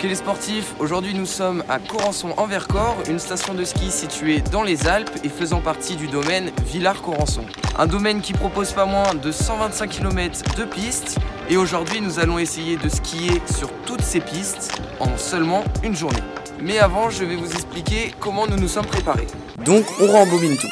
les sportifs, aujourd'hui nous sommes à Corançon en Vercors, une station de ski située dans les Alpes et faisant partie du domaine Villars-Corançon. Un domaine qui propose pas moins de 125 km de pistes et aujourd'hui nous allons essayer de skier sur toutes ces pistes en seulement une journée. Mais avant, je vais vous expliquer comment nous nous sommes préparés. Donc on rembobine tout.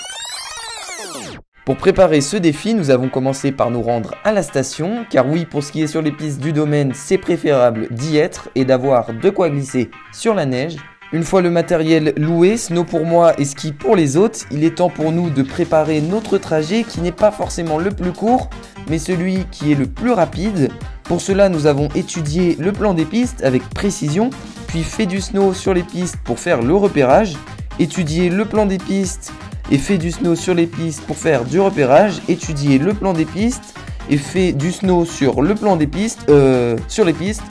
Pour préparer ce défi, nous avons commencé par nous rendre à la station, car oui, pour skier sur les pistes du domaine, c'est préférable d'y être et d'avoir de quoi glisser sur la neige. Une fois le matériel loué, snow pour moi et ski pour les autres, il est temps pour nous de préparer notre trajet qui n'est pas forcément le plus court, mais celui qui est le plus rapide. Pour cela, nous avons étudié le plan des pistes avec précision, puis fait du snow sur les pistes pour faire le repérage, étudié le plan des pistes et fait du snow sur les pistes pour faire du repérage, étudier le plan des pistes et fait du snow sur le plan des pistes, sur les pistes.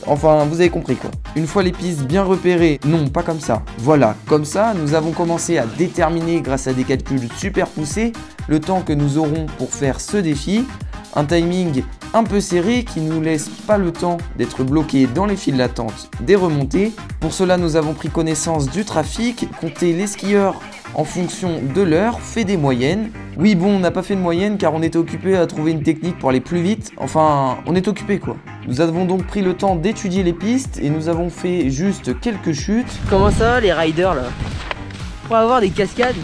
Enfin, vous avez compris quoi. Une fois les pistes bien repérées, non pas comme ça, voilà, comme ça, nous avons commencé à déterminer grâce à des calculs super poussés le temps que nous aurons pour faire ce défi. Un timing un peu serré qui ne nous laisse pas le temps d'être bloqué dans les files d'attente des remontées. Pour cela, nous avons pris connaissance du trafic, compté les skieurs en fonction de l'heure, fait des moyennes. Oui bon, on n'a pas fait de moyenne car on était occupé à trouver une technique pour aller plus vite. Enfin, on est occupé quoi. Nous avons donc pris le temps d'étudier les pistes et nous avons fait juste quelques chutes. Comment ça va les riders là? Pour avoir des cascades?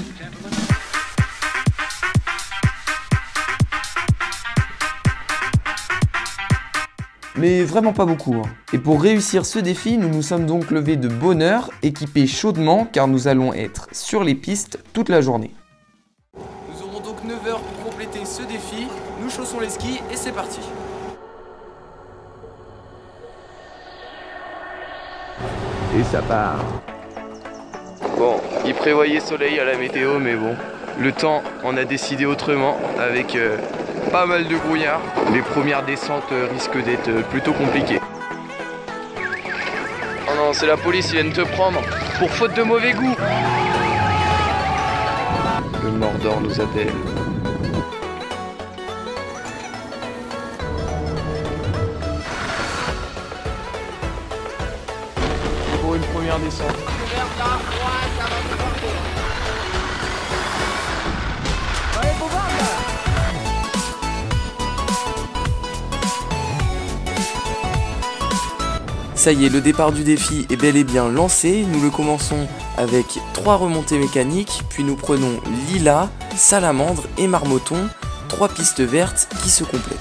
Mais vraiment pas beaucoup. Et pour réussir ce défi, nous nous sommes donc levés de bonne heure, équipés chaudement car nous allons être sur les pistes toute la journée. Nous aurons donc 9 heures pour compléter ce défi, nous chaussons les skis et c'est parti. Et ça part. Bon, il prévoyait soleil à la météo mais bon, le temps on a décidé autrement avec pas mal de brouillard. Les premières descentes risquent d'être plutôt compliquées. Oh non, c'est la police, ils viennent te prendre pour faute de mauvais goût. Le Mordor nous appelle. Pour une première descente. Ça y est, le départ du défi est bel et bien lancé. Nous le commençons avec 3 remontées mécaniques, puis nous prenons Lila, Salamandre et Marmotton, 3 pistes vertes qui se complètent.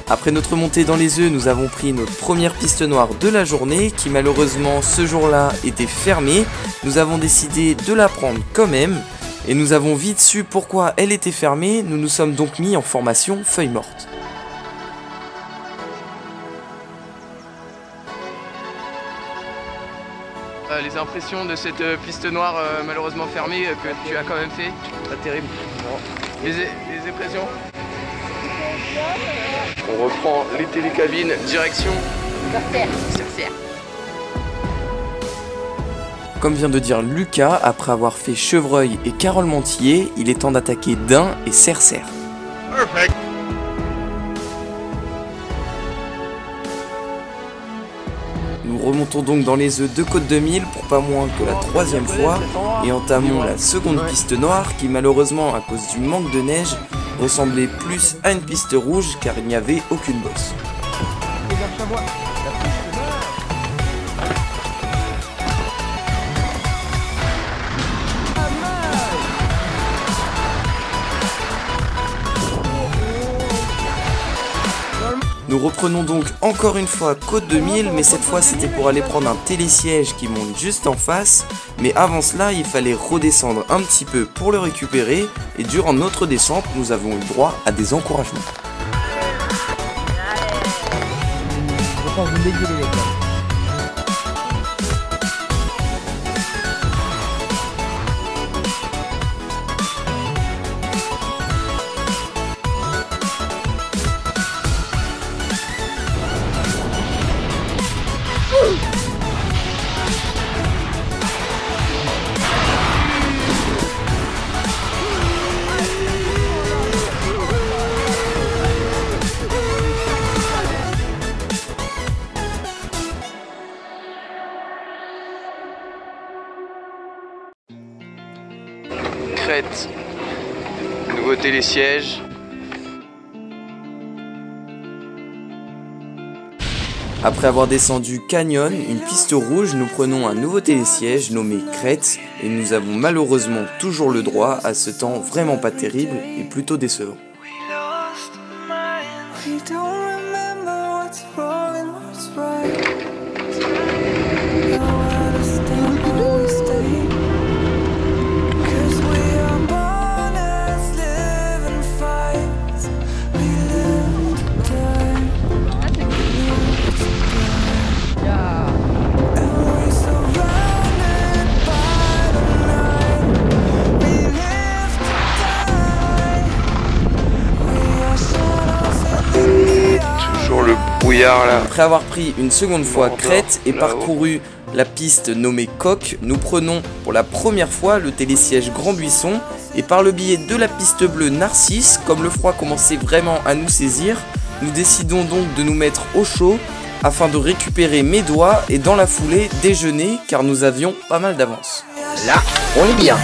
Après notre montée dans les œufs, nous avons pris notre première piste noire de la journée qui malheureusement ce jour-là était fermée. Nous avons décidé de la prendre quand même et nous avons vite su pourquoi elle était fermée. Nous nous sommes donc mis en formation feuille morte. Les impressions de cette piste noire malheureusement fermée que tu as quand même fait, pas terrible. Les impressions? On reprend les télécabines, direction Cercère. Comme vient de dire Lucas, après avoir fait Chevreuil et Carole Montier, il est temps d'attaquer Dain et Cercère. Perfect. Nous remontons donc dans les œufs de Côte 2000 pour pas moins que la 3e fois et entamons la seconde piste noire qui malheureusement à cause du manque de neige ressemblait plus à une piste rouge car il n'y avait aucune bosse. Nous reprenons donc encore une fois Côte 2000, mais cette fois c'était pour aller prendre un télésiège qui monte juste en face. Mais avant cela, il fallait redescendre un petit peu pour le récupérer. Et durant notre descente, nous avons eu droit à des encouragements. Crête. Nouveau télésiège. Après avoir descendu Canyon, une piste rouge, nous prenons un nouveau télésiège nommé Crête et nous avons malheureusement toujours le droit à ce temps vraiment pas terrible et plutôt décevant. Là. Après avoir pris une seconde fois Crête et parcouru la piste nommée Coq, nous prenons pour la première fois le télésiège Grand Buisson et par le biais de la piste bleue Narcisse, comme le froid commençait vraiment à nous saisir, nous décidons donc de nous mettre au chaud afin de récupérer mes doigts et dans la foulée déjeuner car nous avions pas mal d'avance. Là, on est bien.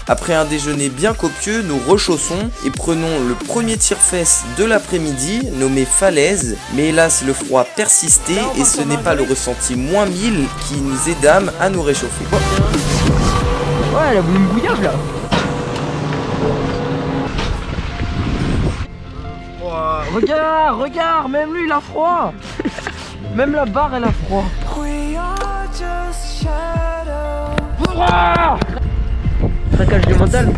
Après un déjeuner bien copieux, nous rechaussons et prenons le premier tire-fesse de l'après-midi, nommé Falaise. Mais hélas, le froid persistait et ce n'est pas le ressenti moins 1000 qui nous aidâmes à nous réchauffer. Ouais, elle a voulu me bouillage là. Regarde, même lui il a froid. Même la barre elle a froid. Craquage du mental.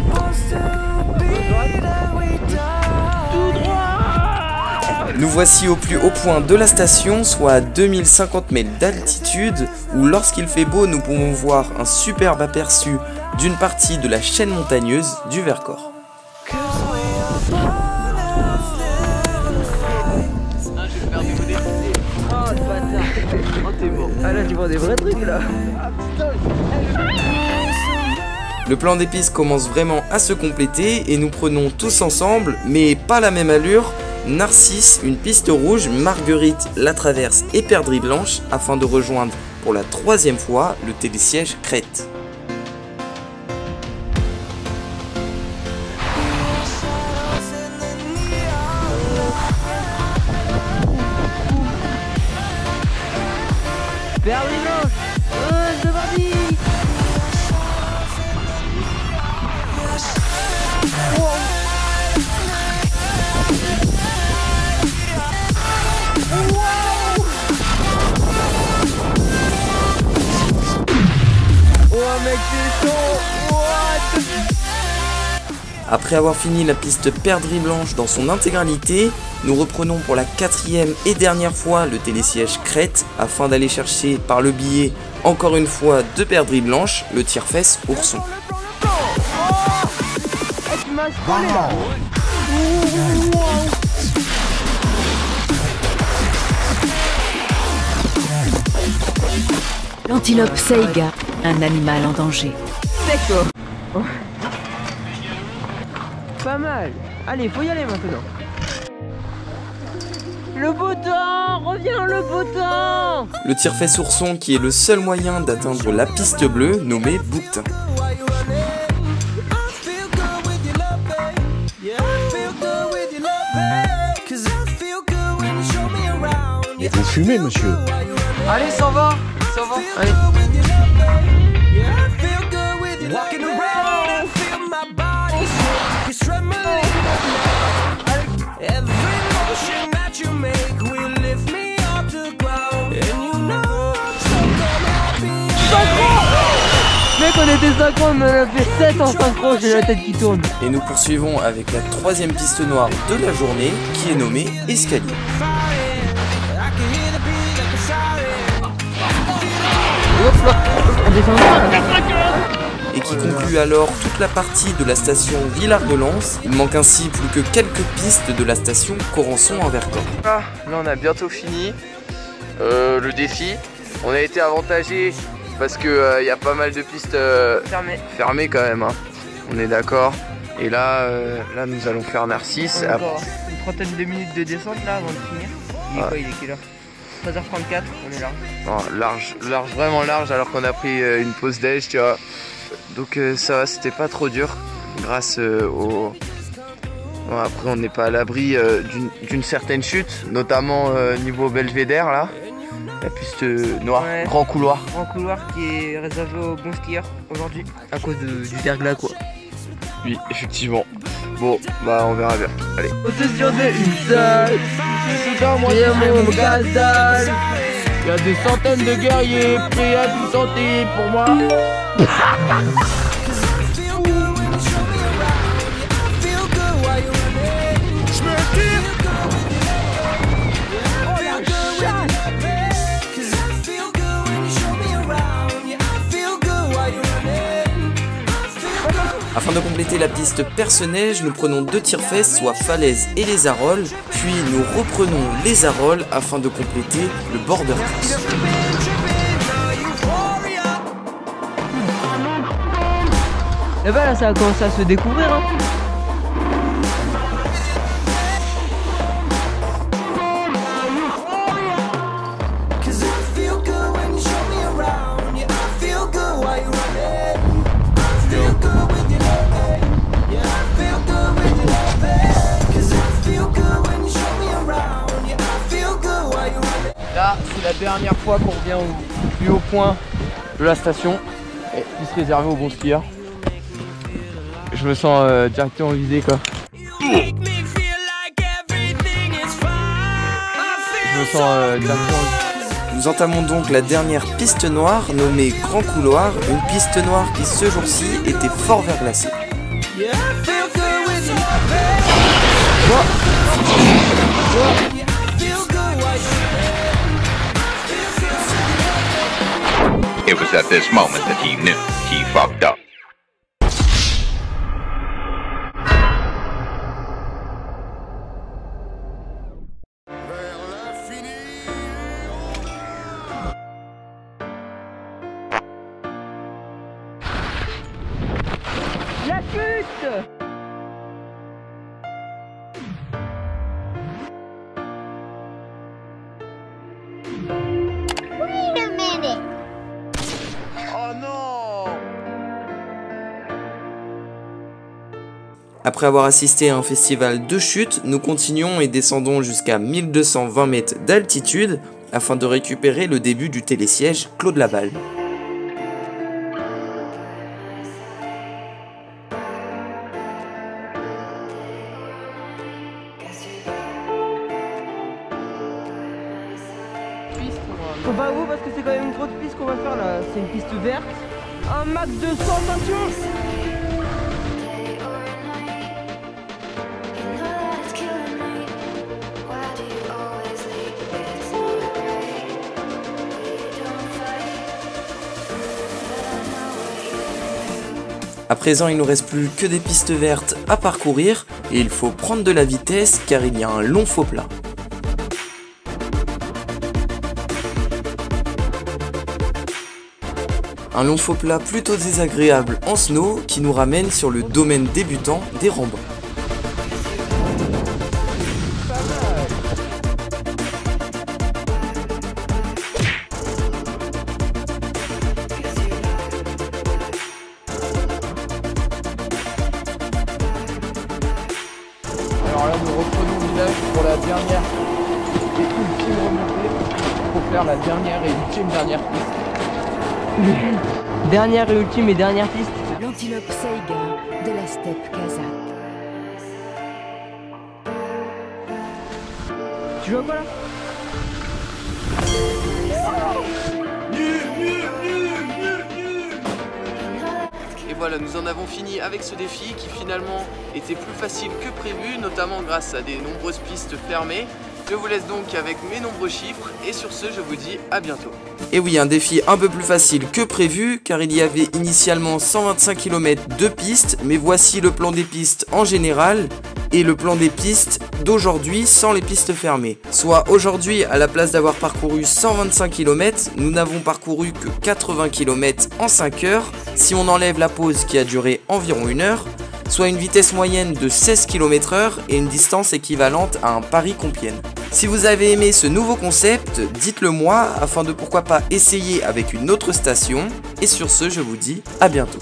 Nous voici au plus haut point de la station, soit à 2050 mètres d'altitude, où lorsqu'il fait beau, nous pouvons voir un superbe aperçu d'une partie de la chaîne montagneuse du Vercors. Ah là tu vois des vrais trucs là. Le plan des pistes commence vraiment à se compléter et nous prenons tous ensemble, mais pas la même allure, Narcisse, une piste rouge, Marguerite, la traverse et Perdrix Blanche afin de rejoindre pour la troisième fois le télésiège Crête. Perdrix Blanche, c'est parti. Après avoir fini la piste Perdrix Blanche dans son intégralité, nous reprenons pour la quatrième et dernière fois le télésiège Crête afin d'aller chercher par le biais encore une fois de Perdrix Blanche le tire-fesse Ourson. L'antilope Saiga, un animal en danger. D'accord. Pas mal. Allez, faut y aller maintenant. Le beau temps, reviens le beau temps. Le tire-fesse Ourson qui est le seul moyen d'atteindre la piste bleue nommée Bouquetin. Et vous fumez, monsieur? Allez, ça va. Allez. Mec, on était 50, mais on a fait 7 en synchro, j'ai la tête qui tourne. Et nous poursuivons avec la troisième piste noire de la journée qui est nommée Escalier. Et qui conclut alors toute la partie de la station Villard-de-Lans. Il manque ainsi plus que quelques pistes de la station Corançon en Vercors. Là on a bientôt fini le défi. On a été avantagé parce que y a pas mal de pistes fermées quand même, hein. On est d'accord. Et là, nous allons faire Narcisse. Encore une trentaine de minutes de descente là avant de finir. Il est quoi, il est quelle heure? 13h34, on est large. Oh, large, vraiment large, alors qu'on a pris une pause déj, tu vois. Donc ça va, c'était pas trop dur, grâce au... Bon, après on n'est pas à l'abri d'une certaine chute, notamment niveau belvédère là. La piste noire, Ouais. grand couloir. Grand couloir qui est réservé aux bons skieurs aujourd'hui, à cause du verglas quoi. Oui, effectivement. Bon, bah on verra bien. Allez. Possession de une seule, mon gazelle. Il y a des centaines de guerriers prêts à tout tenter pour moi. Afin de compléter la piste perce-neige, nous prenons 2 tire-fesses, soit falaise et les arolles, puis nous reprenons les arolles afin de compléter le border cross. Là-bas là ça a commencé à se découvrir hein. Là, c'est la dernière fois qu'on revient au plus haut point de la station, et piste réservée aux bons skieurs. Je me sens directement visé quoi. Je me sens directement visé. Nous entamons donc la dernière piste noire nommée Grand Couloir, une piste noire qui ce jour-ci était fort verglacée. It was at this moment that he knew he fucked up. La chute. Après avoir assisté à un festival de chutes, nous continuons et descendons jusqu'à 1220 mètres d'altitude afin de récupérer le début du télésiège Claude Laval. On va où parce que c'est quand même une grosse piste qu'on va faire là. C'est une piste verte. Un max de 100 ceintures. À présent, il ne nous reste plus que des pistes vertes à parcourir et il faut prendre de la vitesse car il y a un long faux plat. Un long faux plat plutôt désagréable en snow qui nous ramène sur le domaine débutant des Rambans. Alors là, nous reprenons le village pour la dernière et ultime remontée pour faire la dernière et ultime dernière piste. Dernière et ultime et dernière piste. L'antilope Saïga de la steppe kazakh. Tu vois quoi là? Et voilà, nous en avons fini avec ce défi qui finalement était plus facile que prévu, notamment grâce à des nombreuses pistes fermées. Je vous laisse donc avec mes nombreux chiffres et sur ce, je vous dis à bientôt. Et oui, un défi un peu plus facile que prévu car il y avait initialement 125 km de pistes, mais voici le plan des pistes en général et le plan des pistes d'aujourd'hui sans les pistes fermées. Soit aujourd'hui, à la place d'avoir parcouru 125 km, nous n'avons parcouru que 80 km en 5 heures, si on enlève la pause qui a duré environ 1 heure, soit une vitesse moyenne de 16 km/h et une distance équivalente à un Paris-Compiègne. Si vous avez aimé ce nouveau concept, dites-le moi afin de pourquoi pas essayer avec une autre station. Et sur ce, je vous dis à bientôt.